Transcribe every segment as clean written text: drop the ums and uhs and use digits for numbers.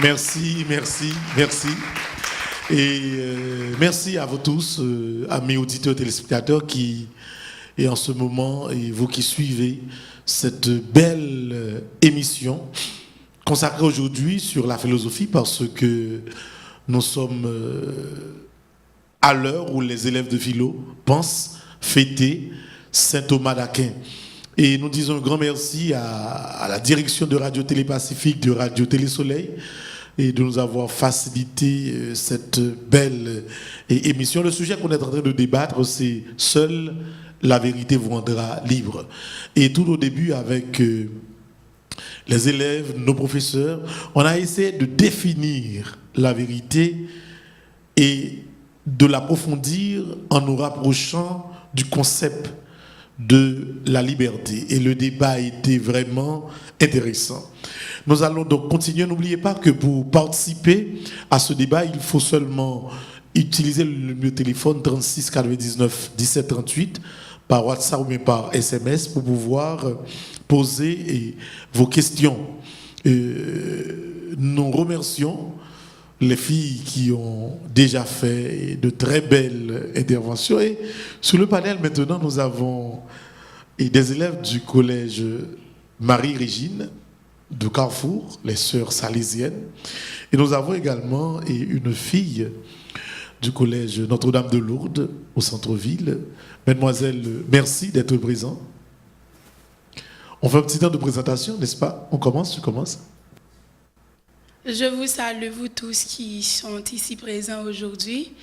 Merci, merci, merci. Et merci à vous tous, amis auditeurs téléspectateurs qui, et en ce moment, et vous qui suivez cette belle émission consacrée aujourd'hui sur la philosophie parce que nous sommes à l'heure où les élèves de philo pensent fêter Saint Thomas d'Aquin. Et nous disons un grand merci à la direction de Radio Télé Pacifique, de Radio Télé Soleil, et de nous avoir facilité cette belle émission. Le sujet qu'on est en train de débattre, c'est « Seule la vérité vous rendra libre ». Et tout au début, avec les élèves, nos professeurs, on a essayé de définir la vérité et de l'approfondir en nous rapprochant du concept de la liberté. Et le débat a été vraiment intéressant. Nous allons donc continuer. N'oubliez pas que pour participer à ce débat, il faut seulement utiliser le numéro de téléphone 36 99 17 38 par WhatsApp ou bien par SMS pour pouvoir poser vos questions. Nous remercions les filles qui ont déjà fait de très belles interventions. Et sur le panel, maintenant, nous avons des élèves du collège Marie-Régine de Carrefour, les sœurs salésiennes. Et nous avons également une fille du collège Notre-Dame de Lourdes, au centre-ville. Mademoiselle, merci d'être présente. On fait un petit temps de présentation, n'est-ce pas? On commence, tu commences. Je vous salue, vous tous qui sont ici présents aujourd'hui.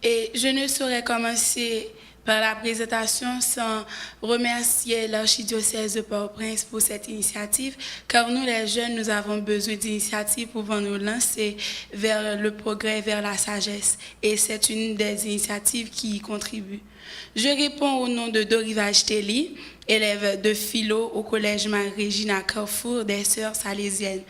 Et je ne saurais commencer par la présentation sans remercier l'archidiocèse de Port-au-Prince pour cette initiative, car nous, les jeunes, nous avons besoin d'initiatives pouvant nous lancer vers le progrès, vers la sagesse. Et c'est une des initiatives qui y contribue. Je réponds au nom de Dorivage Telly, élève de philo au collège Marie-Régine à Carrefour des Sœurs Salésiennes.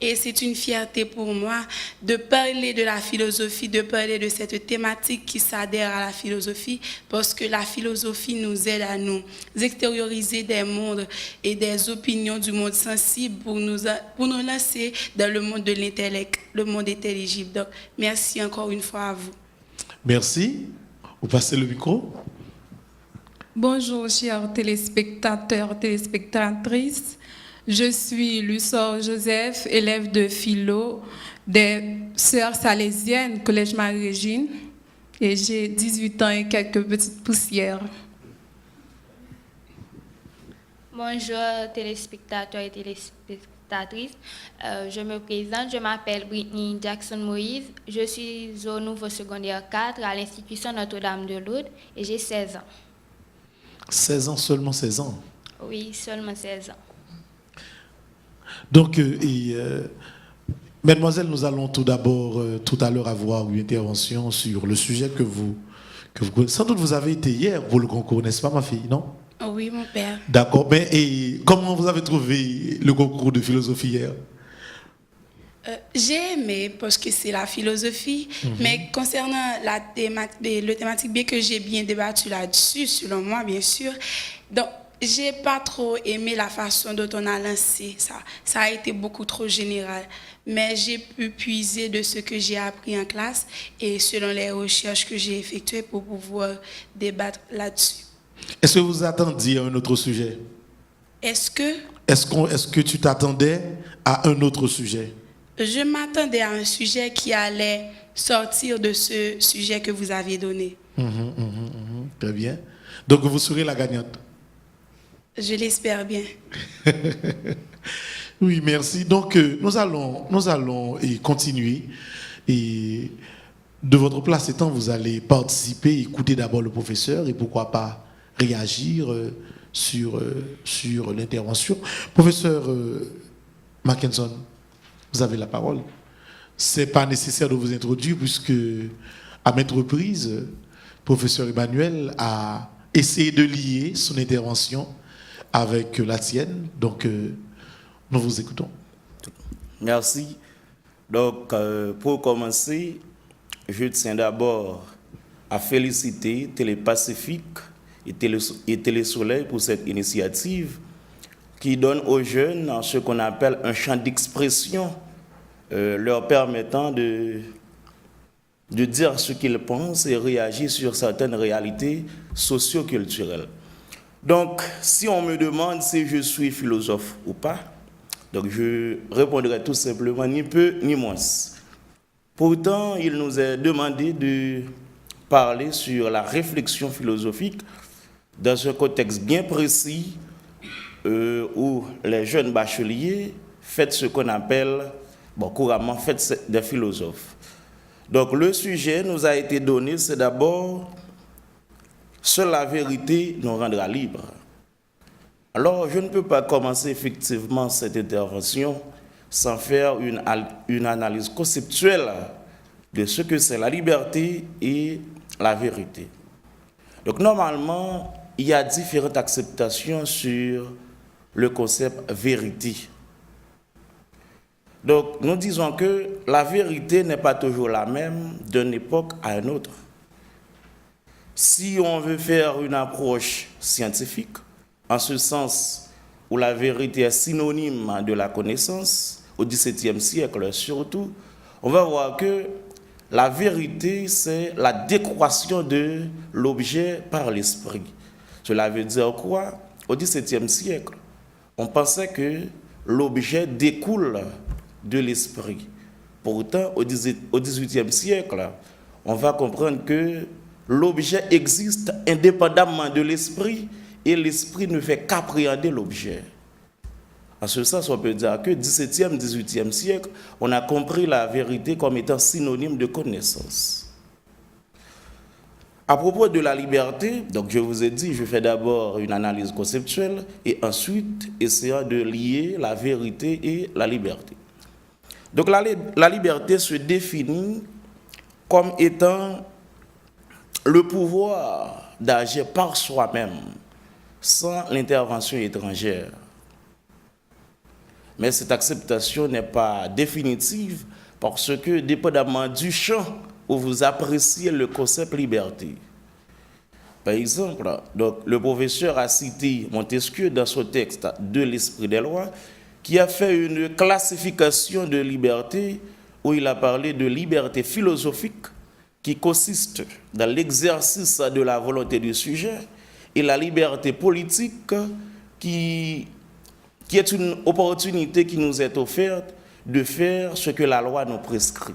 Et c'est une fierté pour moi de parler de la philosophie, de parler de cette thématique qui s'adhère à la philosophie, parce que la philosophie nous aide à nous extérioriser des mondes et des opinions du monde sensible pour nous lancer dans le monde de l'intellect, le monde intelligible. Donc, merci encore une fois à vous. Merci. Vous passez le micro. Bonjour, chers téléspectateurs, téléspectatrices. Je suis Lussor Joseph, élève de philo des Sœurs Salésiennes, Collège Marie-Régine, et j'ai 18 ans et quelques petites poussières. Bonjour, téléspectateurs et téléspectatrices. Je me présente, je m'appelle Britney Jackson Moïse. Je suis au nouveau secondaire 4 à l'institution Notre-Dame de Lourdes et j'ai 16 ans. 16 ans, seulement 16 ans. Oui, seulement 16 ans. Donc, mademoiselle, nous allons tout d'abord, tout à l'heure, avoir une intervention sur le sujet que vous sans doute vous avez été hier pour le concours, n'est-ce pas, ma fille, non? Oui, mon père. D'accord, mais et comment vous avez trouvé le concours de philosophie hier? J'ai aimé parce que c'est la philosophie, mais concernant le thématique, bien que j'ai bien débattu là-dessus, selon moi, bien sûr, donc j'ai pas trop aimé la façon dont on a lancé ça. Ça a été beaucoup trop général, mais j'ai pu puiser de ce que j'ai appris en classe et selon les recherches que j'ai effectuées pour pouvoir débattre là-dessus. Est-ce que vous attendiez à un autre sujet? Est-ce que tu t'attendais à un autre sujet? Je m'attendais à un sujet qui allait sortir de ce sujet que vous avez donné. Très bien. Donc, vous serez la gagnante. Je l'espère bien. Oui, merci. Donc, nous allons continuer. Et de votre place étant, vous allez participer, écouter d'abord le professeur et pourquoi pas réagir sur l'intervention. Professeur Mackinson, vous avez la parole. Ce n'est pas nécessaire de vous introduire puisque, à maintes reprises, professeur Emmanuel a essayé de lier son intervention avec la tienne. Donc, nous vous écoutons. Merci. Donc, pour commencer, je tiens d'abord à féliciter Télé Pacifique et Télé Soleil pour cette initiative qui donne aux jeunes ce qu'on appelle un champ d'expression leur permettant de dire ce qu'ils pensent et réagir sur certaines réalités socio-culturelles. Donc, si on me demande si je suis philosophe ou pas, donc je répondrai tout simplement ni peu ni moins. Pourtant, il nous est demandé de parler sur la réflexion philosophique dans un contexte bien précis où les jeunes bacheliers font ce qu'on appelle, couramment, fêtent des philosophes. Donc le sujet nous a été donné, c'est d'abord « Seule la vérité nous rendra libres ». Alors je ne peux pas commencer effectivement cette intervention sans faire une analyse conceptuelle de ce que c'est la liberté et la vérité. Donc normalement, il y a différentes acceptations sur le concept vérité. Donc nous disons que la vérité n'est pas toujours la même d'une époque à une autre. Si on veut faire une approche scientifique, en ce sens où la vérité est synonyme de la connaissance, au XVIIe siècle surtout, on va voir que la vérité, c'est la décroissance de l'objet par l'esprit. Cela veut dire quoi? Au XVIIe siècle, on pensait que l'objet découle de l'esprit. Pourtant, au XVIIIe siècle, on va comprendre que l'objet existe indépendamment de l'esprit et l'esprit ne fait qu'appréhender l'objet. En ce sens, on peut dire que 17e, 18e siècle, on a compris la vérité comme étant synonyme de connaissance. À propos de la liberté, donc je vous ai dit, je fais d'abord une analyse conceptuelle et ensuite essayant de lier la vérité et la liberté. Donc la liberté se définit comme étant le pouvoir d'agir par soi-même sans l'intervention étrangère. Mais cette acceptation n'est pas définitive parce que, dépendamment du champ où vous appréciez le concept liberté. Par exemple, donc, le professeur a cité Montesquieu dans son texte de l'Esprit des lois, qui a fait une classification de liberté où il a parlé de liberté philosophique qui consiste dans l'exercice de la volonté du sujet et la liberté politique qui est une opportunité qui nous est offerte de faire ce que la loi nous prescrit.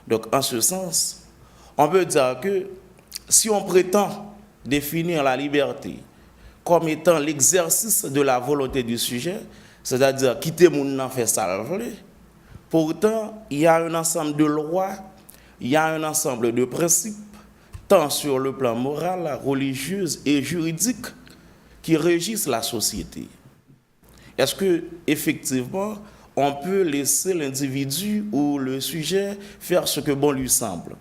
Donc, en ce sens, on peut dire que si on prétend définir la liberté comme étant l'exercice de la volonté du sujet, c'est-à-dire quitter mon nom fait salver, pourtant, il y a un ensemble de lois, il y a un ensemble de principes, tant sur le plan moral, religieux et juridique, qui régissent la société. Est-ce que effectivement, on peut laisser l'individu ou le sujet faire ce que bon lui semble?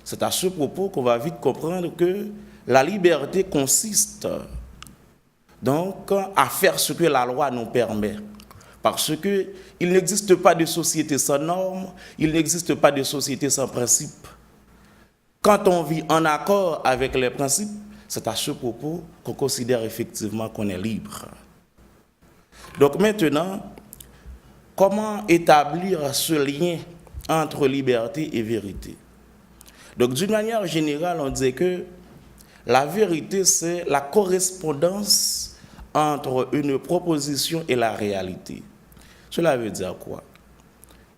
C'est à ce propos qu'on va vite comprendre que la liberté consiste donc à faire ce que la loi nous permet. Parce qu'il n'existe pas de société sans normes, il n'existe pas de société sans principes. Quand on vit en accord avec les principes, c'est à ce propos qu'on considère effectivement qu'on est libre. Donc maintenant, comment établir ce lien entre liberté et vérité? Donc d'une manière générale, on dit que la vérité, c'est la correspondance entre une proposition et la réalité. Cela veut dire quoi?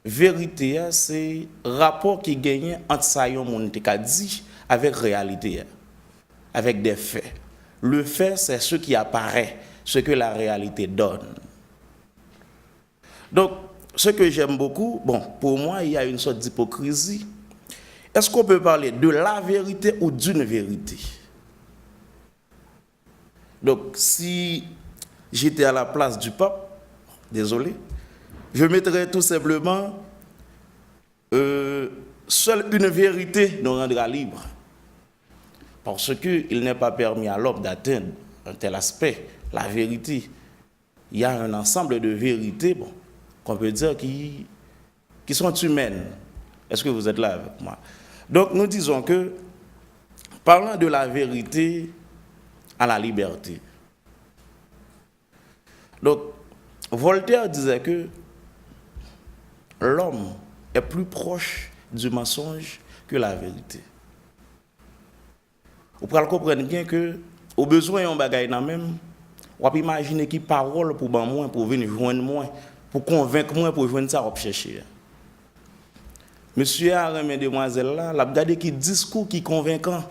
Vérité, c'est rapport qui gagne entre ça et mon dit avec réalité, avec des faits. Le fait, c'est ce qui apparaît, ce que la réalité donne. Donc, ce que j'aime beaucoup, pour moi, il y a une sorte d'hypocrisie. Est-ce qu'on peut parler de la vérité ou d'une vérité? Donc, si j'étais à la place du pape, désolé, je mettrais tout simplement seule une vérité nous rendra libres. Parce qu'il n'est pas permis à l'homme d'atteindre un tel aspect, la vérité. Il y a un ensemble de vérités qu'on peut dire qui sont humaines. Est-ce que vous êtes là avec moi? Donc nous disons que, parlant de la vérité à la liberté. Donc, Voltaire disait que l'homme est plus proche du mensonge que la vérité. Vous pouvez comprendre bien que, au besoin, on bagaille dans même, on peut imaginer qui parole pour ban moins, pour venir joindre moins, pour convaincre moins, pour joindre ça, on chercher. Monsieur a remis demoiselle là, la regardé qui discours qui convaincant,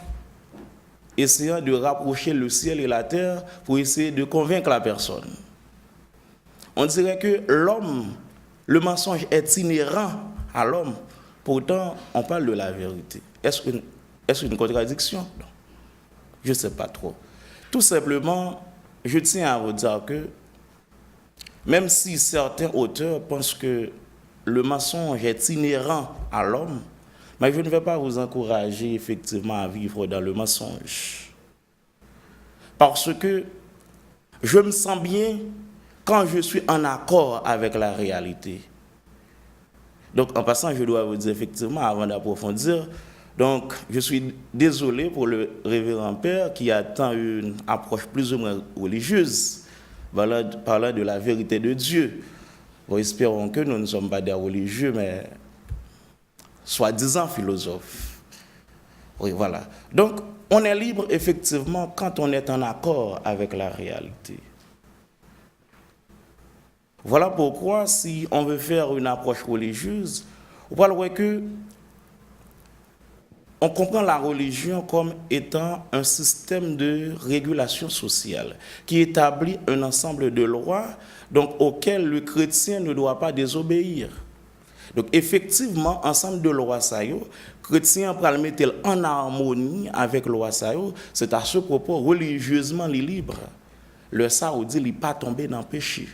essayant de rapprocher le ciel et la terre pour essayer de convaincre la personne. On dirait que l'homme, le mensonge est inhérent à l'homme, pourtant on parle de la vérité. Est-ce une contradiction? Non. Je ne sais pas trop. Tout simplement, je tiens à vous dire que même si certains auteurs pensent que le mensonge est inhérent à l'homme, mais je ne vais pas vous encourager effectivement à vivre dans le mensonge. Parce que je me sens bien quand je suis en accord avec la réalité. Donc en passant, je dois vous dire effectivement, avant d'approfondir, donc je suis désolé pour le révérend père qui attend une approche plus ou moins religieuse, parlant de la vérité de Dieu. Bon, espérons que nous ne sommes pas des religieux, mais soi-disant philosophes. Oui, voilà. Donc, on est libre, effectivement, quand on est en accord avec la réalité. Voilà pourquoi, si on veut faire une approche religieuse, on voit que on comprend la religion comme étant un système de régulation sociale qui établit un ensemble de lois donc, auxquelles le chrétien ne doit pas désobéir. Donc effectivement, ensemble de lois sayo, chrétien pour le mettre en harmonie avec loi sayo, c'est à ce propos religieusement libre. Le saoudi n'est pas tombé dans le péché.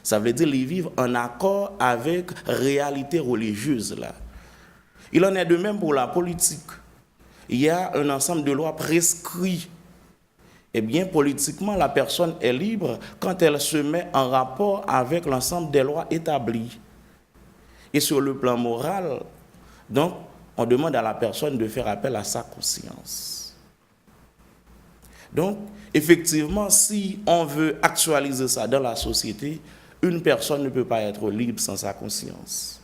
Ça veut dire qu'ils vivent en accord avec la réalité religieuse là. Il en est de même pour la politique. Il y a un ensemble de lois prescrites. Eh bien, politiquement, la personne est libre quand elle se met en rapport avec l'ensemble des lois établies. Et sur le plan moral, donc, on demande à la personne de faire appel à sa conscience. Donc, effectivement, si on veut actualiser ça dans la société, une personne ne peut pas être libre sans sa conscience.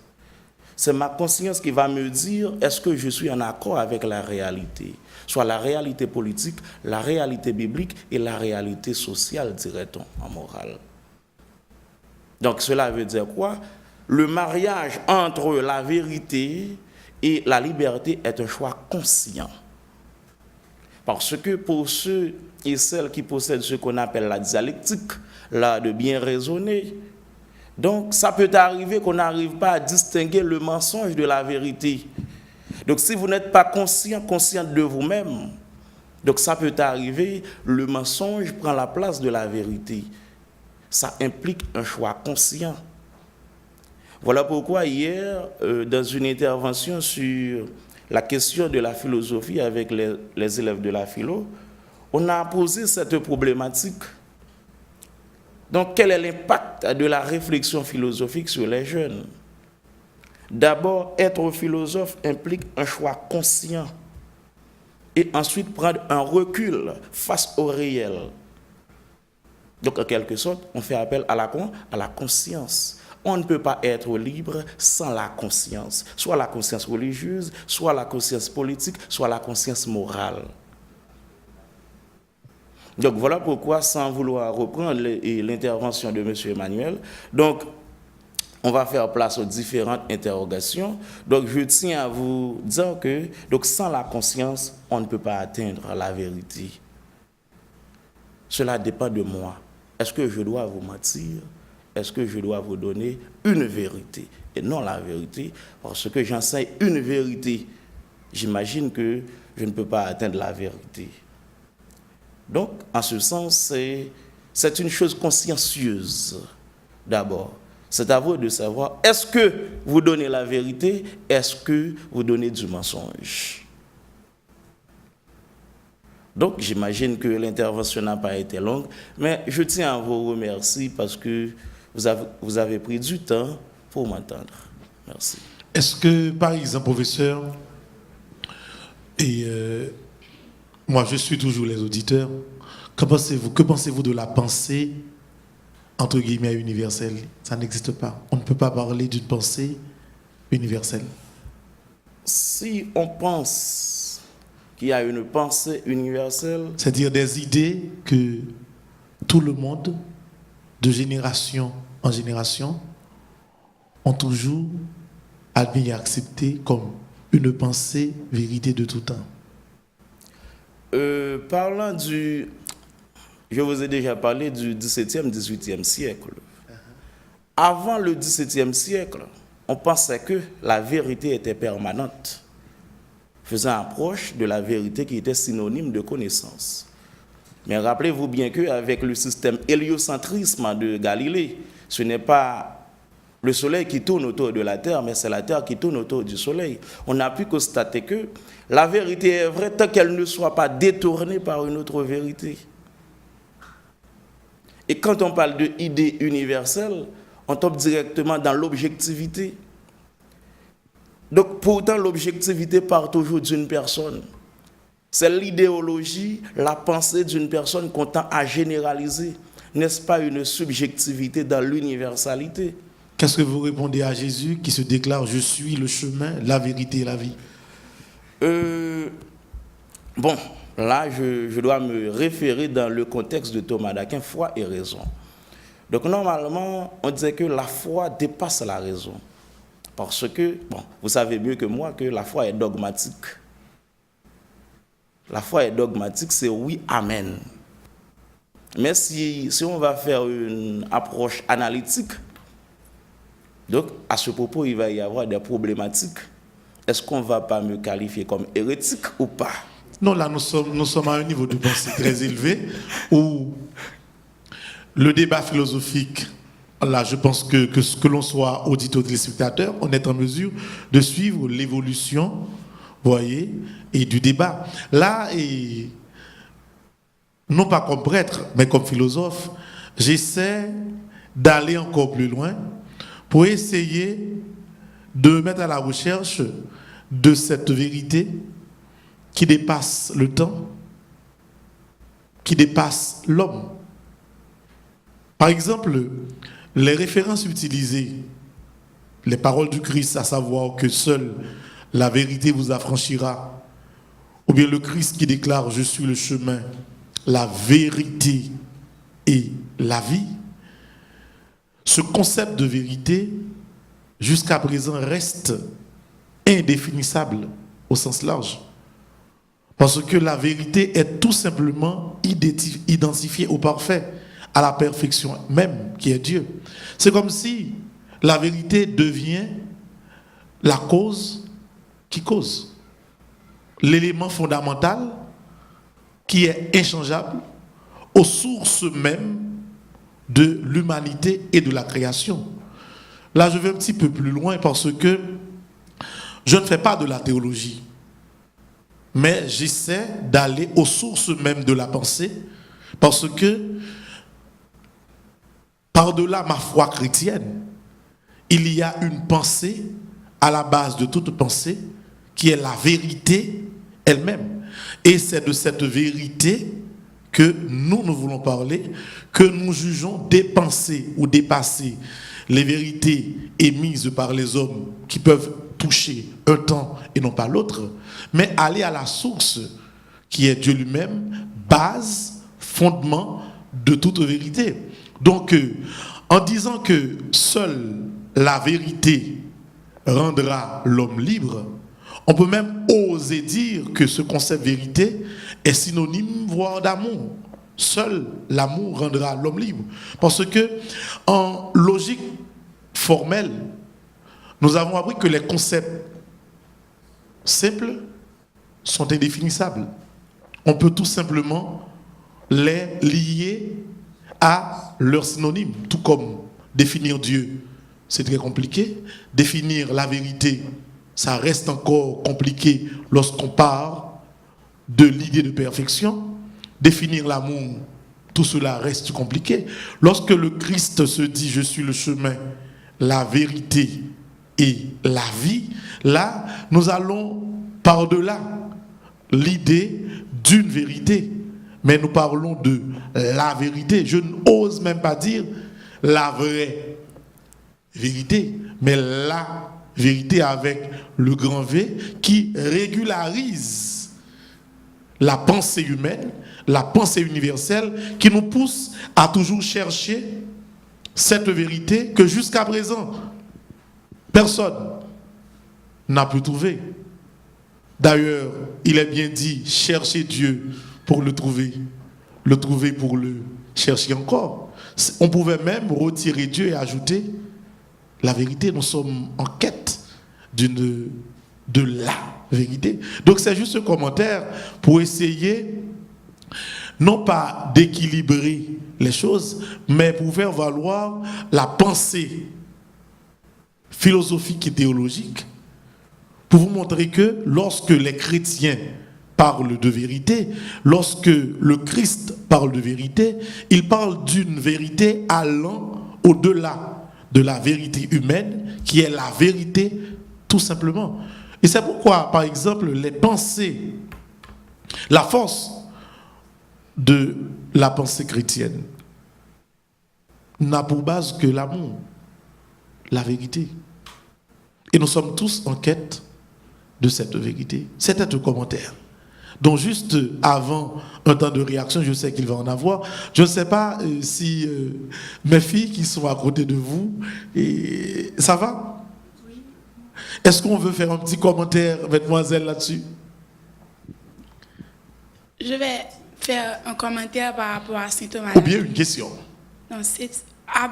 C'est ma conscience qui va me dire est-ce que je suis en accord avec la réalité, soit la réalité politique, la réalité biblique et la réalité sociale, dirait-on, en morale. Donc cela veut dire quoi? Le mariage entre la vérité et la liberté est un choix conscient. Parce que pour ceux et celles qui possèdent ce qu'on appelle la dialectique, l'art de bien raisonner, donc ça peut arriver qu'on n'arrive pas à distinguer le mensonge de la vérité. Donc si vous n'êtes pas consciente de vous-même, donc ça peut arriver, le mensonge prend la place de la vérité. Ça implique un choix conscient. Voilà pourquoi hier, dans une intervention sur la question de la philosophie avec les élèves de la philo, on a posé cette problématique. Donc, quel est l'impact de la réflexion philosophique sur les jeunes? D'abord, être philosophe implique un choix conscient et ensuite prendre un recul face au réel. Donc, en quelque sorte, on fait appel à la conscience. On ne peut pas être libre sans la conscience, soit la conscience religieuse, soit la conscience politique, soit la conscience morale. Donc voilà pourquoi, sans vouloir reprendre l'intervention de M. Emmanuel, donc on va faire place aux différentes interrogations. Donc je tiens à vous dire que donc, sans la conscience, on ne peut pas atteindre la vérité. Cela dépend de moi. Est-ce que je dois vous mentir? Est-ce que je dois vous donner une vérité et non la vérité? Parce que j'enseigne une vérité. J'imagine que je ne peux pas atteindre la vérité. Donc, en ce sens, c'est une chose consciencieuse, d'abord. C'est à vous de savoir, est-ce que vous donnez la vérité? Est-ce que vous donnez du mensonge? Donc, j'imagine que l'intervention n'a pas été longue, mais je tiens à vous remercier parce que vous avez pris du temps pour m'entendre. Merci. Est-ce que, par exemple, professeur, et moi je suis toujours les auditeurs, que pensez-vous de la pensée entre guillemets, universelle. Ça n'existe pas. On ne peut pas parler d'une pensée universelle. Si on pense qu'il y a une pensée universelle, c'est-à-dire des idées que tout le monde, de génération en génération, ont toujours admis et accepté comme une pensée vérité de tout temps. Parlant du... Je vous ai déjà parlé du XVIIe, XVIIIe siècle. Avant le XVIIe siècle, on pensait que la vérité était permanente, faisant approche de la vérité qui était synonyme de connaissance. Mais rappelez-vous bien qu'avec le système héliocentrisme de Galilée, ce n'est pas le Soleil qui tourne autour de la Terre, mais c'est la Terre qui tourne autour du Soleil. On a pu constater que la vérité est vraie tant qu'elle ne soit pas détournée par une autre vérité. Et quand on parle d'idée universelle, on tombe directement dans l'objectivité. Donc pourtant, l'objectivité part toujours d'une personne. C'est l'idéologie, la pensée d'une personne qu'on tend à généraliser. N'est-ce pas une subjectivité dans l'universalité? Qu'est-ce que vous répondez à Jésus qui se déclare « Je suis le chemin, la vérité et la vie » Bon, là, je dois me référer dans le contexte de Thomas d'Aquin, foi et raison. Donc normalement, on disait que la foi dépasse la raison. Parce que, bon, vous savez mieux que moi que la foi est dogmatique. La foi est dogmatique, c'est oui, amen. Mais si on va faire une approche analytique, donc à ce propos, il va y avoir des problématiques. Est-ce qu'on ne va pas me qualifier comme hérétique ou pas? Non, là, nous sommes à un niveau de pensée très élevé où le débat philosophique, là, je pense que l'on soit auditeur ou téléspectateur, on est en mesure de suivre l'évolution, voyez, et du débat. Là, et non pas comme prêtre, mais comme philosophe, j'essaie d'aller encore plus loin pour essayer de me mettre à la recherche de cette vérité qui dépasse le temps, qui dépasse l'homme. Par exemple, les références utilisées, les paroles du Christ, à savoir que seule la vérité vous affranchira, ou bien le Christ qui déclare « Je suis le chemin, la vérité et la vie », ce concept de vérité, jusqu'à présent, reste indéfinissable au sens large. Parce que la vérité est tout simplement identifiée au parfait, à la perfection même, qui est Dieu. C'est comme si la vérité devient la cause qui cause. L'élément fondamental qui est inchangeable aux sources mêmes de l'humanité et de la création. Là, je vais un petit peu plus loin parce que je ne fais pas de la théologie, mais j'essaie d'aller aux sources mêmes de la pensée parce que par-delà ma foi chrétienne, il y a une pensée à la base de toute pensée qui est la vérité elle-même. Et c'est de cette vérité que nous voulons parler, que nous jugeons dépenser ou dépasser les vérités émises par les hommes qui peuvent toucher un temps et non pas l'autre, mais aller à la source qui est Dieu lui-même, base, fondement de toute vérité. Donc, en disant que seule la vérité rendra l'homme libre, on peut même oser dire que ce concept vérité est synonyme, voire d'amour. Seul l'amour rendra l'homme libre. Parce que, en logique formelle, nous avons appris que les concepts simples sont indéfinissables. On peut tout simplement les lier à leur synonyme, tout comme définir Dieu, c'est très compliqué. Définir la vérité, ça reste encore compliqué lorsqu'on part de l'idée de perfection. Définir l'amour, tout cela reste compliqué. Lorsque le Christ se dit « Je suis le chemin, la vérité et la vie », là, nous allons par-delà l'idée d'une vérité. Mais nous parlons de la vérité. Je n'ose même pas dire la vraie vérité, mais la vérité avec le grand V qui régularise la pensée humaine, la pensée universelle, qui nous pousse à toujours chercher cette vérité que jusqu'à présent, personne n'a pu trouver. D'ailleurs, il est bien dit, chercher Dieu pour le trouver pour le chercher encore. On pouvait même retirer Dieu et ajouter la vérité. Nous sommes en quête de la vérité. Donc c'est juste un commentaire pour essayer, non pas d'équilibrer les choses, mais pour faire valoir la pensée philosophique et théologique, pour vous montrer que lorsque les chrétiens parlent de vérité, lorsque le Christ parle de vérité, il parle d'une vérité allant au-delà de la vérité humaine, qui est la vérité tout simplement. Et c'est pourquoi, par exemple, les pensées, la force de la pensée chrétienne n'a pour base que l'amour, la vérité. Et nous sommes tous en quête de cette vérité. C'était un commentaire. Donc juste avant un temps de réaction, je sais qu'il va en avoir. Je ne sais pas si mes filles qui sont à côté de vous, et ça va? Oui. Est-ce qu'on veut faire un petit commentaire, mademoiselle, là-dessus? Je vais faire un commentaire par rapport à Saint Thomas. Ou bien une question. Non,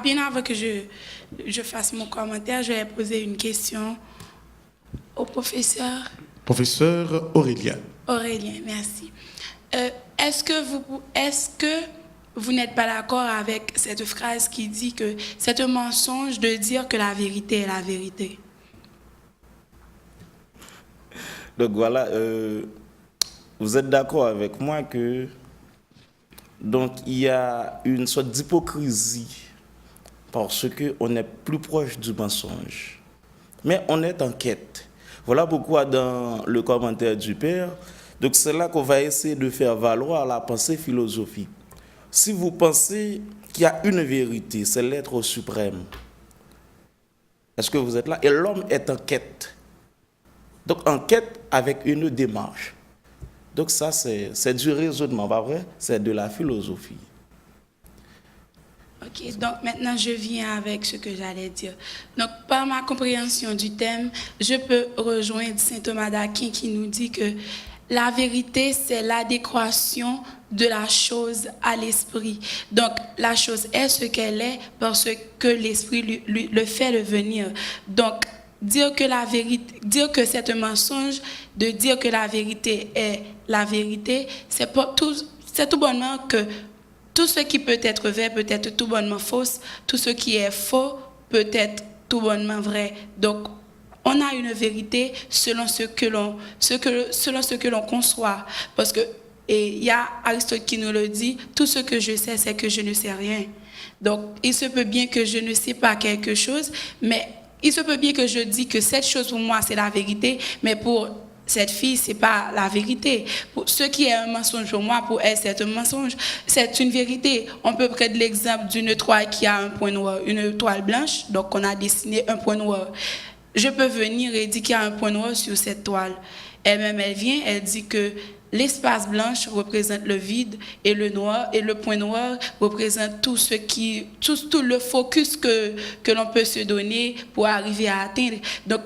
bien avant que je fasse mon commentaire, je vais poser une question au professeur. Professeur Aurélien. Aurélien, merci. Est-ce que vous n'êtes pas d'accord avec cette phrase qui dit que c'est un mensonge de dire que la vérité est la vérité? Donc voilà, vous êtes d'accord avec moi que donc il y a une sorte d'hypocrisie parce qu'on est plus proche du mensonge. Mais on est en quête. Voilà pourquoi dans le commentaire du Père, donc c'est là qu'on va essayer de faire valoir la pensée philosophique. Si vous pensez qu'il y a une vérité, c'est l'être suprême. Est-ce que vous êtes là? Et l'homme est en quête. Donc en quête avec une démarche. Donc ça, c'est du raisonnement, pas vrai? C'est de la philosophie. Ok, donc maintenant je viens avec ce que j'allais dire. Donc par ma compréhension du thème, je peux rejoindre saint Thomas d'Aquin qui nous dit que la vérité, c'est l'adéquation de la chose à l'esprit. Donc la chose est ce qu'elle est parce que l'esprit le fait devenir. Donc dire que la vérité, dire que c'est un mensonge, de dire que la vérité est la vérité, c'est tout bonnement que tout ce qui peut être vrai peut être tout bonnement fausse, tout ce qui est faux peut être tout bonnement vrai. Donc, on a une vérité selon ce que l'on conçoit. Parce que, et il y a Aristote qui nous le dit, tout ce que je sais, c'est que je ne sais rien. Donc, il se peut bien que je ne sais pas quelque chose, mais il se peut bien que je dise que cette chose pour moi, c'est la vérité, mais pour cette fille, c'est pas la vérité. Pour ce qui est un mensonge pour moi, pour elle, c'est un mensonge. C'est une vérité. On peut prendre l'exemple d'une toile qui a un point noir, une toile blanche, donc on a dessiné un point noir. Je peux venir et dire qu'il y a un point noir sur cette toile. Elle-même, elle vient, elle dit que l'espace blanche représente le vide et le noir, et le point noir représente tout le focus que l'on peut se donner pour arriver à atteindre. Donc,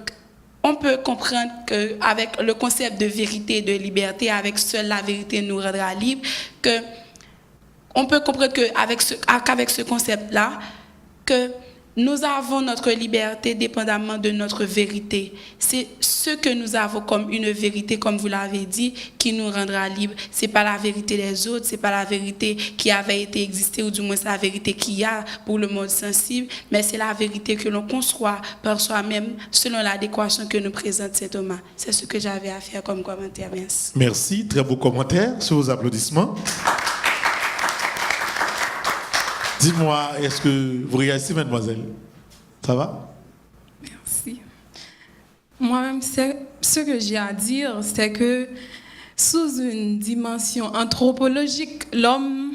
on peut comprendre qu'avec le concept de vérité et de liberté, avec seule la vérité nous rendra libre, on peut comprendre qu'avec ce concept-là, que nous avons notre liberté dépendamment de notre vérité. C'est ce que nous avons comme une vérité, comme vous l'avez dit, qui nous rendra libres. Ce n'est pas la vérité des autres, ce n'est pas la vérité qui avait été existée, ou du moins c'est la vérité qu'il y a pour le monde sensible, mais c'est la vérité que l'on conçoit par soi-même selon l'adéquation que nous présente saint Thomas. C'est ce que j'avais à faire comme commentaire. Merci. Merci, très beau commentaire sur vos applaudissements. Dis-moi, est-ce que vous réagissez, mademoiselle? Ça va? Merci. Moi-même, ce que j'ai à dire, c'est que sous une dimension anthropologique, l'homme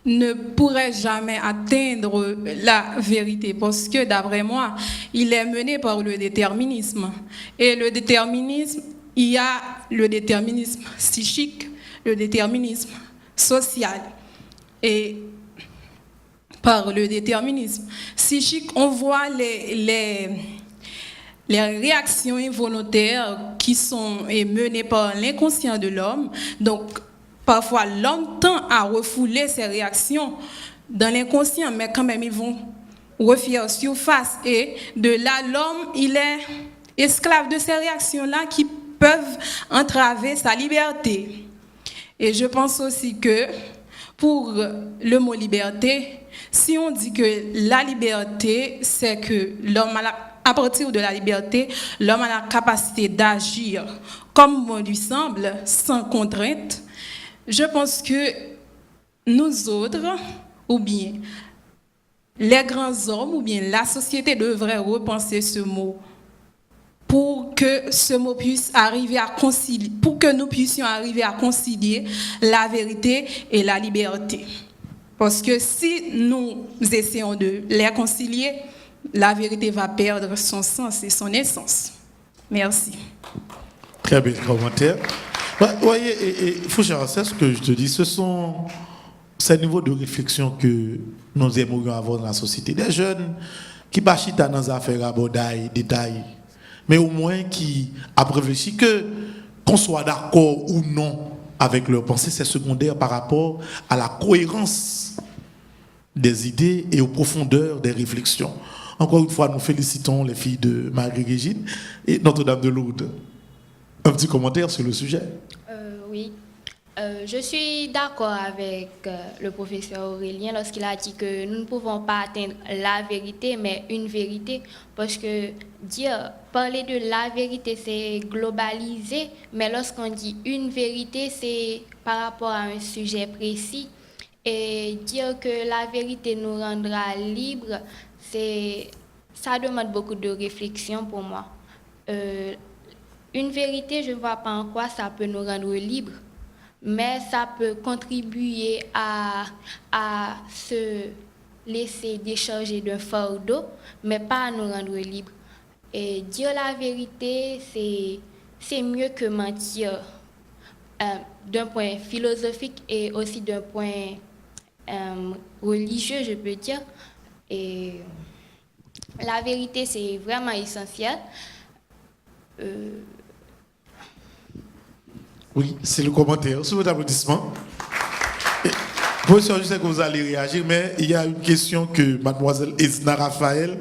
ne pourrait jamais atteindre la vérité parce que, d'après moi, il est mené par le déterminisme. Et le déterminisme, il y a le déterminisme psychique, le déterminisme social. Et par le déterminisme psychique, on voit les réactions involontaires qui sont menées par l'inconscient de l'homme. Donc, parfois, l'homme tend à refouler ces réactions dans l'inconscient, mais quand même, ils vont refaire surface. Et de là, l'homme, il est esclave de ces réactions-là qui peuvent entraver sa liberté. Et je pense aussi que pour le mot liberté, si on dit que la liberté, c'est que l'homme, à partir de la liberté, l'homme a la capacité d'agir comme bon lui semble, sans contrainte, je pense que nous autres, ou bien les grands hommes, ou bien la société devrait repenser ce mot pour que ce mot puisse arriver à concilier, pour que nous puissions arriver à concilier la vérité et la liberté. Parce que si nous essayons de les concilier, la vérité va perdre son sens et son essence. Merci. Très bien commentaire. Vous voyez, il faut chercher ce que je te dis, ce sont ces niveaux de réflexion que nous aimerions avoir dans la société. Des jeunes qui bâchent dans les affaires à bordaille, détails, mais au moins qui a réfléchi que qu'on soit d'accord ou non avec leur pensée, c'est secondaire par rapport à la cohérence des idées et aux profondeurs des réflexions. Encore une fois, nous félicitons les filles de Marie-Régine et Notre-Dame de Lourdes. Un petit commentaire sur le sujet. Oui. Je suis d'accord avec le professeur Aurélien lorsqu'il a dit que nous ne pouvons pas atteindre la vérité, mais une vérité, parce que parler de la vérité, c'est globaliser, mais lorsqu'on dit une vérité, c'est par rapport à un sujet précis. Et dire que la vérité nous rendra libres, ça demande beaucoup de réflexion pour moi. Une vérité, je ne vois pas en quoi ça peut nous rendre libres. Mais ça peut contribuer à se laisser décharger d'un fardeau, mais pas à nous rendre libres. Et dire la vérité, c'est mieux que mentir d'un point philosophique et aussi d'un point religieux, je peux dire. Et la vérité, c'est vraiment essentiel. Oui, c'est le commentaire. Sous votre applaudissement. Professeur, je sais que vous allez réagir, mais il y a une question que mademoiselle Esna Raphaël,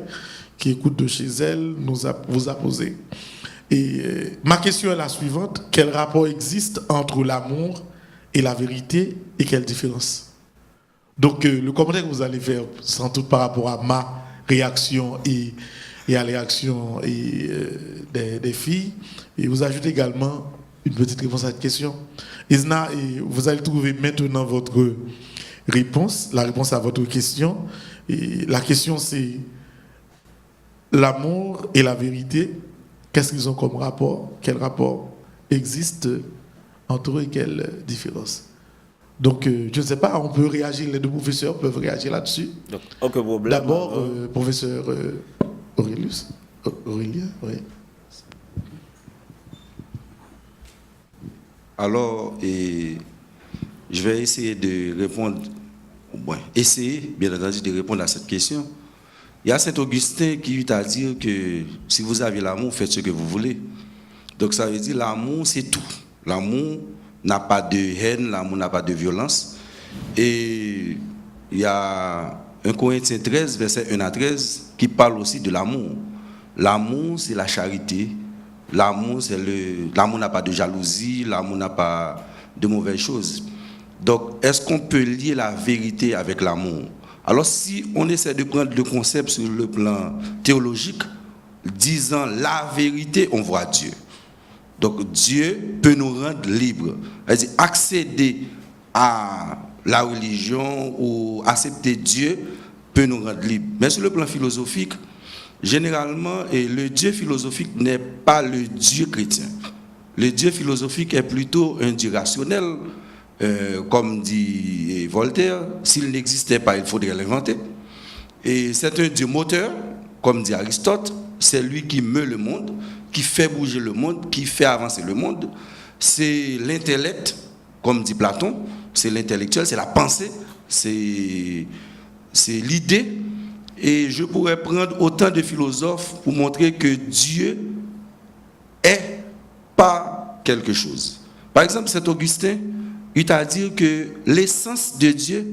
qui écoute de chez elle, vous a posée. Et ma question est la suivante. Quel rapport existe entre l'amour et la vérité et quelle différence? Donc, le commentaire que vous allez faire, sans doute par rapport à ma réaction et à la réaction des filles, et vous ajoutez également une petite réponse à cette question. Isna, vous allez trouver maintenant votre réponse, la réponse à votre question. Et la question, c'est l'amour et la vérité. Qu'est-ce qu'ils ont comme rapport? Quel rapport existe entre eux et quelle différence? Donc, je ne sais pas, on peut réagir, les deux professeurs peuvent réagir là-dessus. Donc, aucun problème. D'abord, professeur Aurélien, oui. Alors, je vais essayer de répondre, bien entendu, de répondre à cette question. Il y a Saint-Augustin qui t'a dit que si vous avez l'amour, faites ce que vous voulez. Donc ça veut dire l'amour, c'est tout. L'amour n'a pas de haine, l'amour n'a pas de violence. Et il y a 1 Corinthiens 13, verset 1 à 13, qui parle aussi de l'amour. L'amour, c'est la charité. L'amour, l'amour n'a pas de jalousie, l'amour n'a pas de mauvaises choses. Donc, est-ce qu'on peut lier la vérité avec l'amour? Alors, si on essaie de prendre le concept sur le plan théologique, disant la vérité, on voit Dieu. Donc, Dieu peut nous rendre libres. C'est-à-dire, accéder à la religion ou accepter Dieu peut nous rendre libres. Mais sur le plan philosophique, généralement, le Dieu philosophique n'est pas le Dieu chrétien. Le Dieu philosophique est plutôt un Dieu rationnel, Comme dit Voltaire, s'il n'existait pas, il faudrait l'inventer. Et c'est un Dieu moteur, comme dit Aristote, c'est lui qui meut le monde, qui fait bouger le monde, qui fait avancer le monde. C'est l'intellect, comme dit Platon, c'est l'intellectuel, c'est la pensée, c'est l'idée. Et je pourrais prendre autant de philosophes pour montrer que Dieu est pas quelque chose. Par exemple, Saint Augustin, il t'a dit que l'essence de Dieu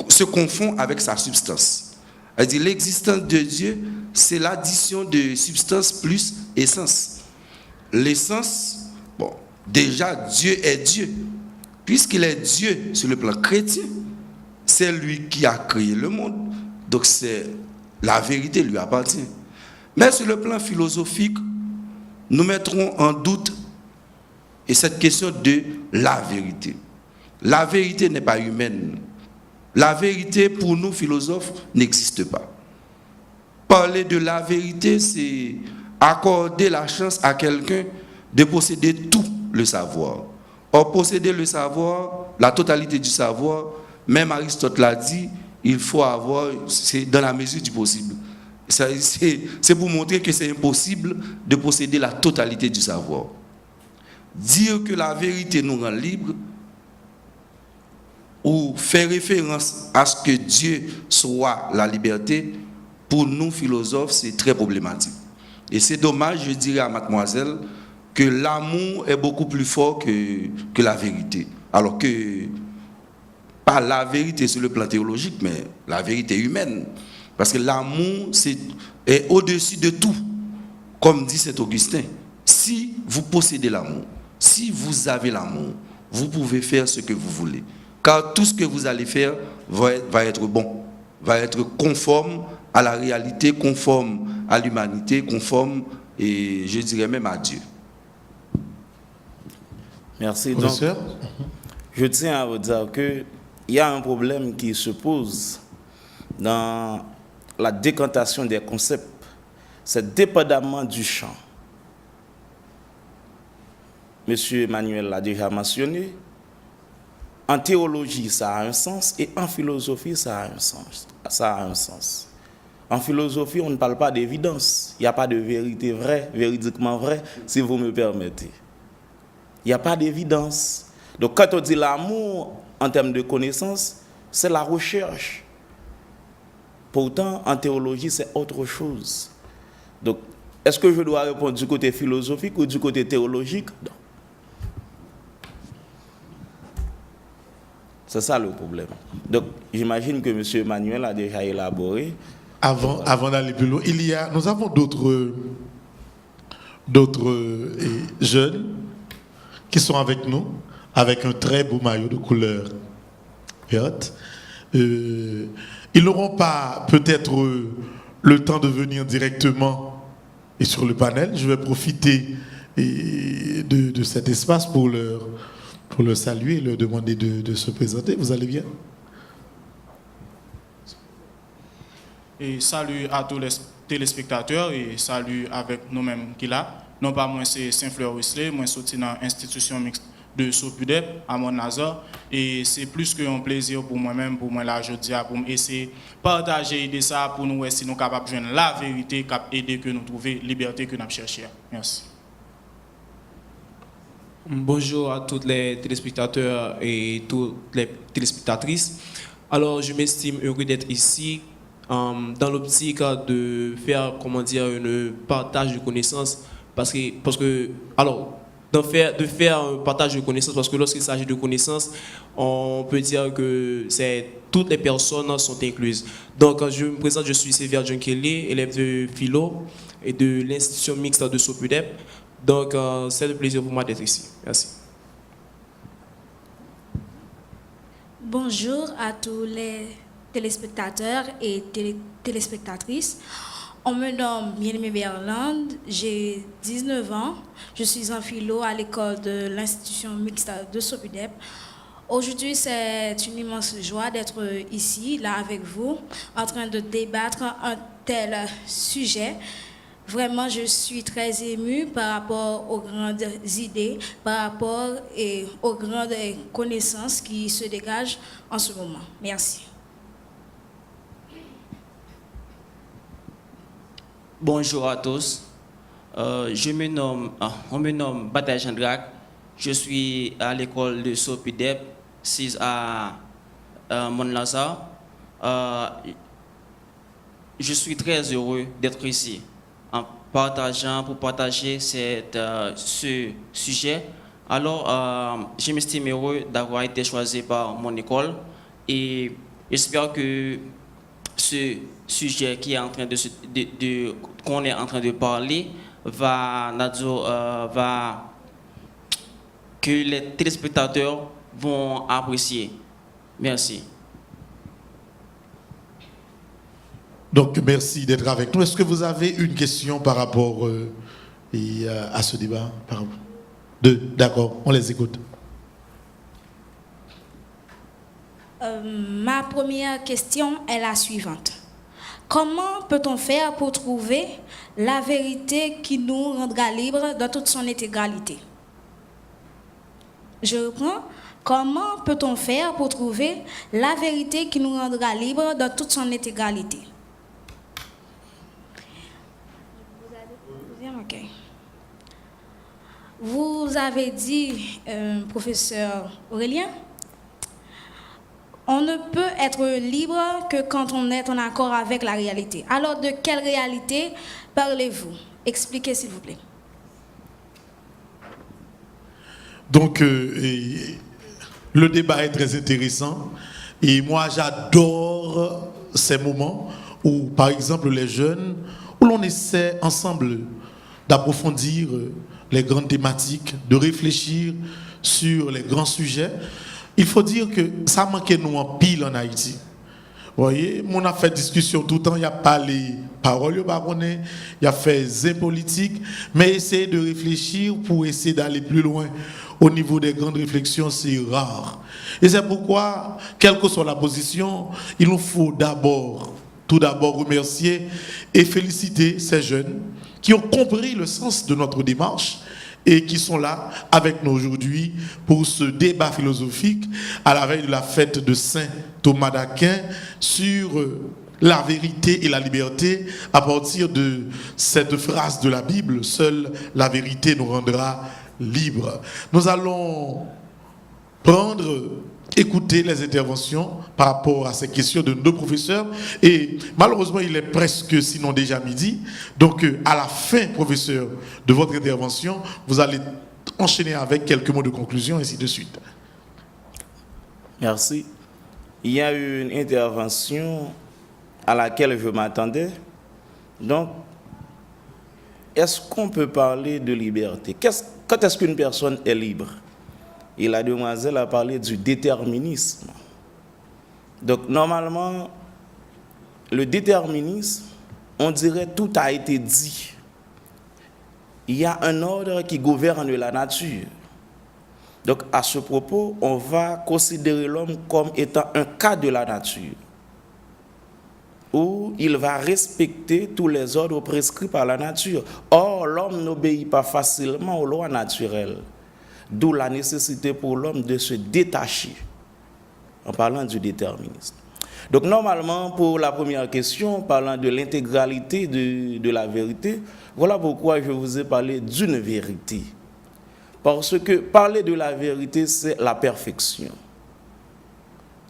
se confond avec sa substance. Il dit l'existence de Dieu, c'est l'addition de substance plus essence. L'essence, bon, déjà Dieu est Dieu. Puisqu'il est Dieu sur le plan chrétien, c'est lui qui a créé le monde. Donc la vérité lui appartient. Mais sur le plan philosophique, nous mettrons en doute cette question de la vérité. La vérité n'est pas humaine. La vérité, pour nous philosophes, n'existe pas. Parler de la vérité, c'est accorder la chance à quelqu'un de posséder tout le savoir. Or, posséder le savoir, la totalité du savoir, même Aristote l'a dit, il faut avoir, c'est dans la mesure du possible. C'est pour montrer que c'est impossible de posséder la totalité du savoir. Dire que la vérité nous rend libres, ou faire référence à ce que Dieu soit la liberté, pour nous philosophes, c'est très problématique. Et c'est dommage, je dirais à mademoiselle, que l'amour est beaucoup plus fort que la vérité. Alors que, pas la vérité sur le plan théologique, mais la vérité humaine. Parce que l'amour est au-dessus de tout. Comme dit Saint Augustin, si vous possédez l'amour, si vous avez l'amour, vous pouvez faire ce que vous voulez. Car tout ce que vous allez faire va être bon, va être conforme à la réalité, conforme à l'humanité, conforme, et je dirais même à Dieu. Merci. Donc, je tiens à vous dire qu'il y a un problème qui se pose dans la décantation des concepts. C'est dépendamment du champ. Monsieur Emmanuel l'a déjà mentionné. En théologie, ça a un sens, et en philosophie, ça a un sens. En philosophie, on ne parle pas d'évidence. Il n'y a pas de vérité vraie, véridiquement vraie, si vous me permettez. Il n'y a pas d'évidence. Donc, quand on dit l'amour en termes de connaissance, c'est la recherche. Pourtant, en théologie, c'est autre chose. Donc, est-ce que je dois répondre du côté philosophique ou du côté théologique? Non. C'est ça le problème. Donc, j'imagine que M. Emmanuel a déjà élaboré. Avant d'aller plus loin, nous avons d'autres jeunes qui sont avec nous, avec un très beau maillot de couleur verte. Ils n'auront pas peut-être le temps de venir directement et sur le panel. Je vais profiter de cet espace pour le saluer et leur demander de se présenter. Vous allez bien? Et salut à tous les téléspectateurs et salut avec nous-mêmes qui là. Non pas moi c'est Saint-Fleur Wesley, moi sorti dans l'institution mixte de Sopudep à Mont-Nazar et c'est plus qu'un plaisir pour moi-même, pour moi là aujourd'hui pour essayer de partager l'idée ça pour nous si nous capables de joindre la vérité cap aider que nous trouver liberté que nous cherchons. Merci. Bonjour à tous les téléspectateurs et toutes les téléspectatrices. Alors, je m'estime heureux d'être ici dans l'optique de faire, un partage de connaissances parce que de faire un partage de connaissances parce que lorsqu'il s'agit de connaissances, on peut dire que toutes les personnes sont incluses. Donc, je me présente, je suis Sévère John Kelly, élève de philo et de l'institution mixte de Sopudep. Donc, c'est un plaisir pour moi d'être ici. Merci. Bonjour à tous les téléspectateurs et téléspectatrices. On me nomme Bien-Aimée Berland, j'ai 19 ans. Je suis en philo à l'école de l'institution mixte de Sopudep. Aujourd'hui, c'est une immense joie d'être ici, là avec vous, en train de débattre un tel sujet Vraiment, je suis très émue par rapport aux grandes idées, par rapport aux grandes connaissances qui se dégagent en ce moment. Merci. Bonjour à tous. On me nomme Bataille Jean-Drac. Je suis à l'école de Sopidep, 6 à Mont-Lazare. Je suis très heureux d'être ici pour partager ce sujet. Alors, je m'estime heureux d'avoir été choisi par mon école et j'espère que ce sujet qu'on est en train de parler que les téléspectateurs vont apprécier. Merci. Donc, merci d'être avec nous. Est-ce que vous avez une question par rapport à ce débat? D'accord, on les écoute. Ma première question est la suivante. Comment peut-on faire pour trouver la vérité qui nous rendra libres dans toute son intégralité? Je reprends. Comment peut-on faire pour trouver la vérité qui nous rendra libres dans toute son intégralité? Okay. Vous avez dit, professeur Aurélien, on ne peut être libre que quand on est en accord avec la réalité. Alors, de quelle réalité parlez-vous? Expliquez, s'il vous plaît. Donc, le débat est très intéressant. Et moi, j'adore ces moments où, par exemple, les jeunes, où l'on essaie ensemble d'approfondir les grandes thématiques, de réfléchir sur les grands sujets. Il faut dire que ça manquait nous en pile en Haïti. Vous voyez, on a fait discussion tout le temps, il n'y a pas les paroles, il y a fait zé politique, mais essayer de réfléchir pour essayer d'aller plus loin au niveau des grandes réflexions, c'est rare. Et c'est pourquoi, quelle que soit la position, il nous faut tout d'abord remercier et féliciter ces jeunes qui ont compris le sens de notre démarche et qui sont là avec nous aujourd'hui pour ce débat philosophique à la veille de la fête de Saint Thomas d'Aquin sur la vérité et la liberté à partir de cette phrase de la Bible, seule la vérité nous rendra libres. Nous allons écouter les interventions par rapport à ces questions de nos professeurs et malheureusement il est presque sinon déjà midi, donc à la fin, professeur, de votre intervention vous allez enchaîner avec quelques mots de conclusion ainsi de suite. Merci. Il y a eu une intervention à laquelle je m'attendais. Donc, est-ce qu'on peut parler de liberté? Quand est-ce qu'une personne est libre? Et la demoiselle a parlé du déterminisme. Donc, normalement, le déterminisme, on dirait tout a été dit. Il y a un ordre qui gouverne la nature. Donc, à ce propos, on va considérer l'homme comme étant un cas de la nature, où il va respecter tous les ordres prescrits par la nature. Or, l'homme n'obéit pas facilement aux lois naturelles. D'où la nécessité pour l'homme de se détacher, en parlant du déterminisme. Donc normalement, pour la première question, parlant de l'intégralité de la vérité, voilà pourquoi je vous ai parlé d'une vérité. Parce que parler de la vérité, c'est la perfection.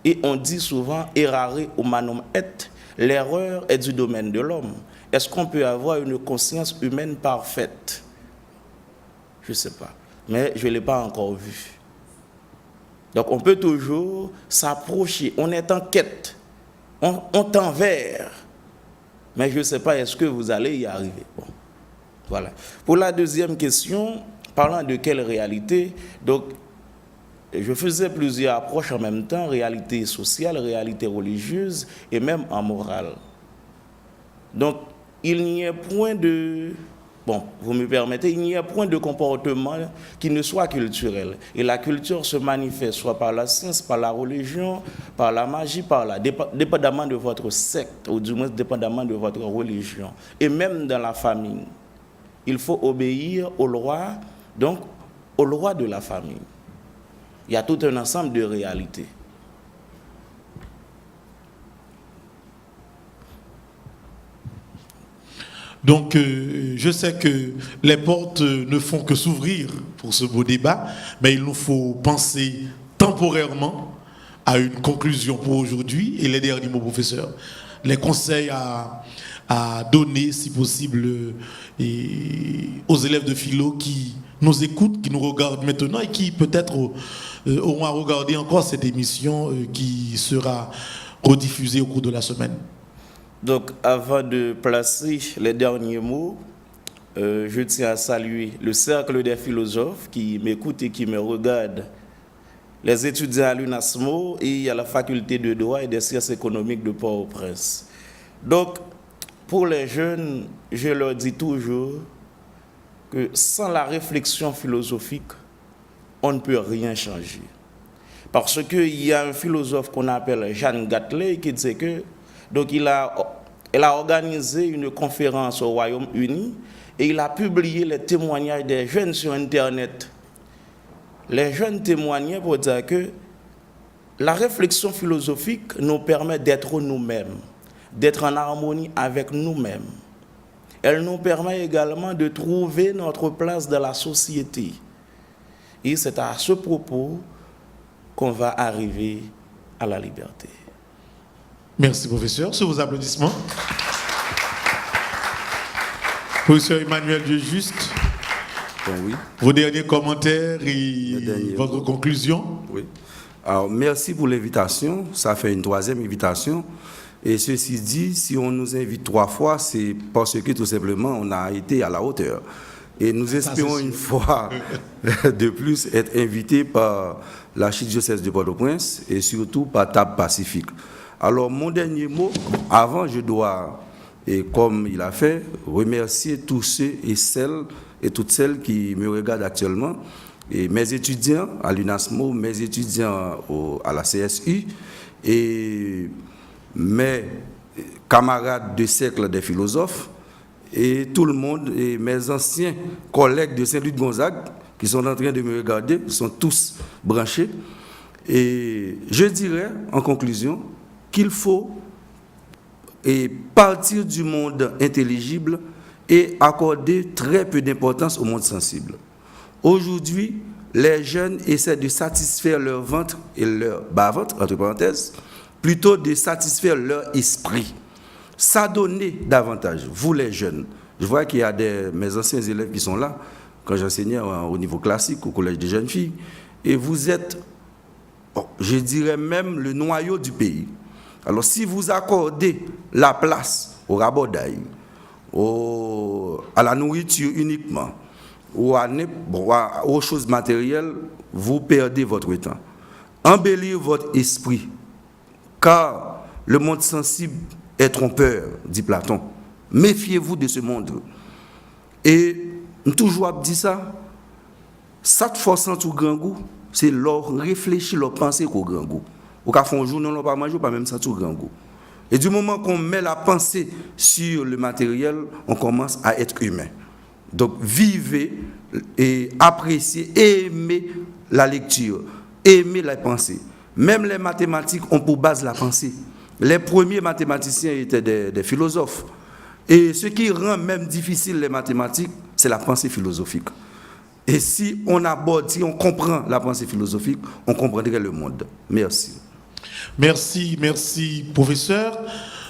Et on dit souvent, errare humanum est, l'erreur est du domaine de l'homme. Est-ce qu'on peut avoir une conscience humaine parfaite? Je ne sais pas. Mais je ne l'ai pas encore vu. Donc on peut toujours s'approcher, on est en quête, on tend vers, mais je ne sais pas, est-ce que vous allez y arriver? Bon, voilà. Pour la deuxième question, parlant de quelle réalité, donc je faisais plusieurs approches en même temps, réalité sociale, réalité religieuse et même en morale. Donc il n'y a point de bon, vous me permettez, il n'y a point de comportement qui ne soit culturel. Et la culture se manifeste soit par la science, par la religion, par la magie, dépendamment de votre secte, ou du moins dépendamment de votre religion. Et même dans la famille, il faut obéir au roi, donc au roi de la famille. Il y a tout un ensemble de réalités. Donc, je sais que les portes ne font que s'ouvrir pour ce beau débat, mais il nous faut penser temporairement à une conclusion pour aujourd'hui. Et les derniers mots, professeur, les conseils à donner, si possible, aux élèves de philo qui nous écoutent, qui nous regardent maintenant et qui peut-être auront à regarder encore cette émission qui sera rediffusée au cours de la semaine. Donc, avant de placer les derniers mots, je tiens à saluer le cercle des philosophes qui m'écoutent et qui me regardent, les étudiants à l'UNASMO et à la faculté de droit et des sciences économiques de Port-au-Prince. Donc, pour les jeunes, je leur dis toujours que sans la réflexion philosophique, on ne peut rien changer. Parce qu'il y a un philosophe qu'on appelle Jean Gatley qui dit que donc, elle a organisé une conférence au Royaume-Uni et il a publié les témoignages des jeunes sur Internet. Les jeunes témoignaient pour dire que la réflexion philosophique nous permet d'être nous-mêmes, d'être en harmonie avec nous-mêmes. Elle nous permet également de trouver notre place dans la société. Et c'est à ce propos qu'on va arriver à la liberté. Merci, professeur. Sur vos applaudissements. Professeur Emmanuel Dieu-Juste, Bon, oui. vos derniers commentaires et votre conclusion. Oui. Alors, merci pour l'invitation. Ça fait une troisième invitation. Et ceci dit, si on nous invite 3 fois, c'est parce que tout simplement, on a été à la hauteur. Et nous espérons une fois de plus être invités par l'archidiocèse de Port-au-Prince et surtout par Table Pacifique. Alors, mon dernier mot, avant, je dois, et comme il a fait, remercier tous ceux et toutes celles qui me regardent actuellement, et mes étudiants à l'UNASMO, mes étudiants à la CSU, et mes camarades de cercle des philosophes, et tout le monde, et mes anciens collègues de Saint-Louis-de-Gonzague, qui sont en train de me regarder, sont tous branchés. Et je dirais, en conclusion, qu'il faut partir du monde intelligible et accorder très peu d'importance au monde sensible. Aujourd'hui, les jeunes essaient de satisfaire leur ventre et leur bas-ventre, entre parenthèses, plutôt de satisfaire leur esprit. S'adonner davantage, vous les jeunes. Je vois qu'il y a mes anciens élèves qui sont là, quand j'enseignais au niveau classique, au collège des jeunes filles, et vous êtes, je dirais même, le noyau du pays. Alors, si vous accordez la place au rabodaille, à la nourriture uniquement, ou aux choses matérielles, vous perdez votre temps. Embellir votre esprit, car le monde sensible est trompeur, dit Platon. Méfiez-vous de ce monde. Et toujours dit ça, cette force tout grand goût, c'est leur réfléchir, leur penser qu'au grand goût. Au cas où on n'a pas mangé, pas même ça tout grand goût. Et du moment qu'on met la pensée sur le matériel, on commence à être humain. Donc vivez et appréciez et aimez la lecture, aimez la pensée. Même les mathématiques ont pour base la pensée. Les premiers mathématiciens étaient des philosophes. Et ce qui rend même difficile les mathématiques, c'est la pensée philosophique. Et si on aborde, si on comprend la pensée philosophique, on comprendrait le monde. Merci. Merci, professeur.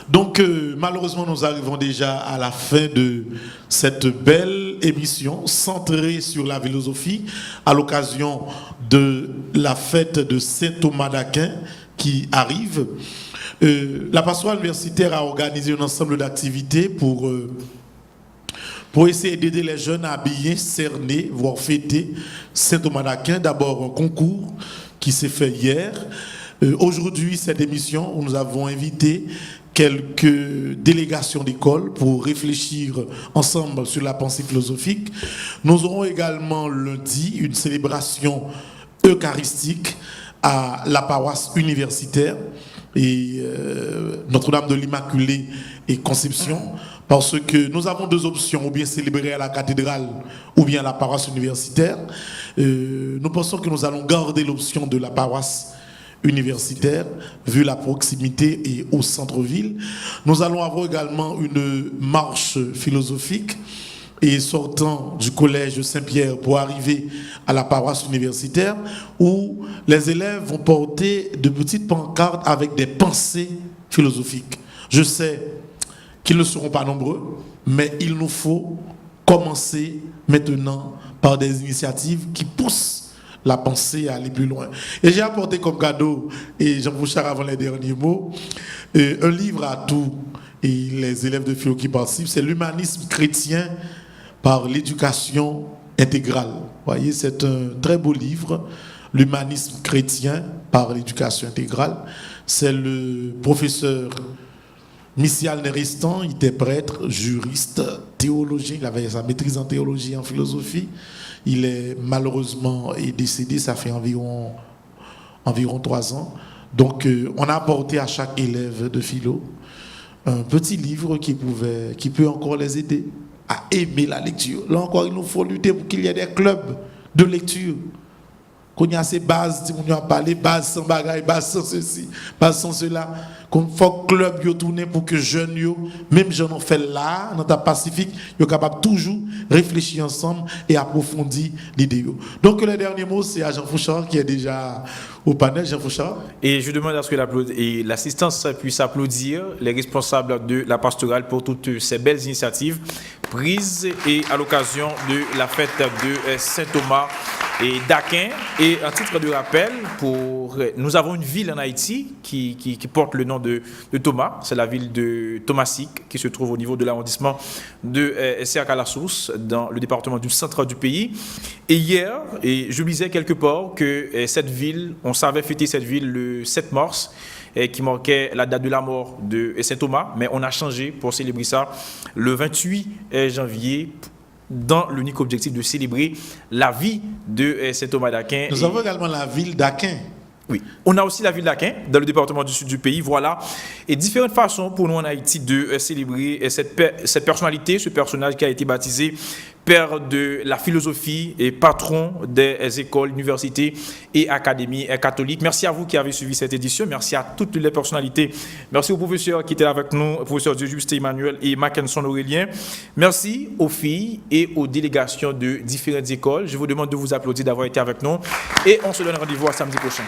Donc, malheureusement, nous arrivons déjà à la fin de cette belle émission centrée sur la philosophie à l'occasion de la fête de Saint Thomas d'Aquin qui arrive. La pastorale universitaire a organisé un ensemble d'activités pour essayer d'aider les jeunes à bien cerner, voire fêter Saint Thomas d'Aquin. D'abord, un concours qui s'est fait hier. Aujourd'hui, cette émission où nous avons invité quelques délégations d'école pour réfléchir ensemble sur la pensée philosophique. Nous aurons également lundi une célébration eucharistique à la paroisse universitaire et Notre-Dame de l'Immaculée et Conception, parce que nous avons deux options, ou bien célébrer à la cathédrale ou bien à la paroisse universitaire. Nous pensons que nous allons garder l'option de la paroisse universitaire, vu la proximité et au centre-ville. Nous allons avoir également une marche philosophique et sortant du collège Saint-Pierre pour arriver à la paroisse universitaire où les élèves vont porter de petites pancartes avec des pensées philosophiques. Je sais qu'ils ne seront pas nombreux, mais il nous faut commencer maintenant par des initiatives qui poussent la pensée à aller plus loin. Et j'ai apporté comme cadeau, et Jean Bouchard avant les derniers mots, un livre à tous et les élèves de philo qui participent, c'est l'humanisme chrétien par l'éducation intégrale. Vous voyez, c'est un très beau livre, l'humanisme chrétien par l'éducation intégrale. C'est le professeur Missial Neristan, il était prêtre, juriste, théologien, il avait sa maîtrise en théologie et en philosophie. Il est malheureusement décédé, ça fait environ 3 ans. Donc on a apporté à chaque élève de philo un petit livre qui peut encore les aider à aimer la lecture. Là encore, il nous faut lutter pour qu'il y ait des clubs de lecture. Qu'on y a ces bases, si on a parlé, bases sans bagaille, bases sans ceci, bases sans cela. Qu'on faut club yo tourner pour que jeunes yo, même jeunes ont fait là, dans ta Pacifique, yo capable toujours réfléchir ensemble et approfondir l'idée. Donc le dernier mot, c'est à Jean Fouchard qui est déjà au panel. Jean Fouchard. Et je demande à ce que l'assistance puisse applaudir les responsables de la pastorale pour toutes ces belles initiatives prises et à l'occasion de la fête de Saint-Thomas et d'Aquin. Et un titre de rappel, nous avons une ville en Haïti qui porte le nom de Thomas, c'est la ville de Thomassique qui se trouve au niveau de l'arrondissement de Cercle-à-la-Source dans le département du centre du pays. Et hier, je lisais quelque part que cette ville, on savait fêter cette ville le 7 mars, qui marquait la date de la mort de Saint-Thomas, mais on a changé pour célébrer ça le 28 janvier dans l'unique objectif de célébrer la vie de Saint-Thomas d'Aquin. Nous avons également la ville d'Aquin. Oui, on a aussi la ville d'Aquin, dans le département du sud du pays, voilà. Et différentes façons pour nous en Haïti de célébrer cette personnalité, ce personnage qui a été baptisé père de la philosophie et patron des écoles, universités et académies catholiques. Merci à vous qui avez suivi cette édition. Merci à toutes les personnalités. Merci aux professeurs qui étaient avec nous, professeur Dieu-Juste Emmanuel et Mackenson Aurélien. Merci aux filles et aux délégations de différentes écoles. Je vous demande de vous applaudir d'avoir été avec nous et on se donne rendez-vous à samedi prochain.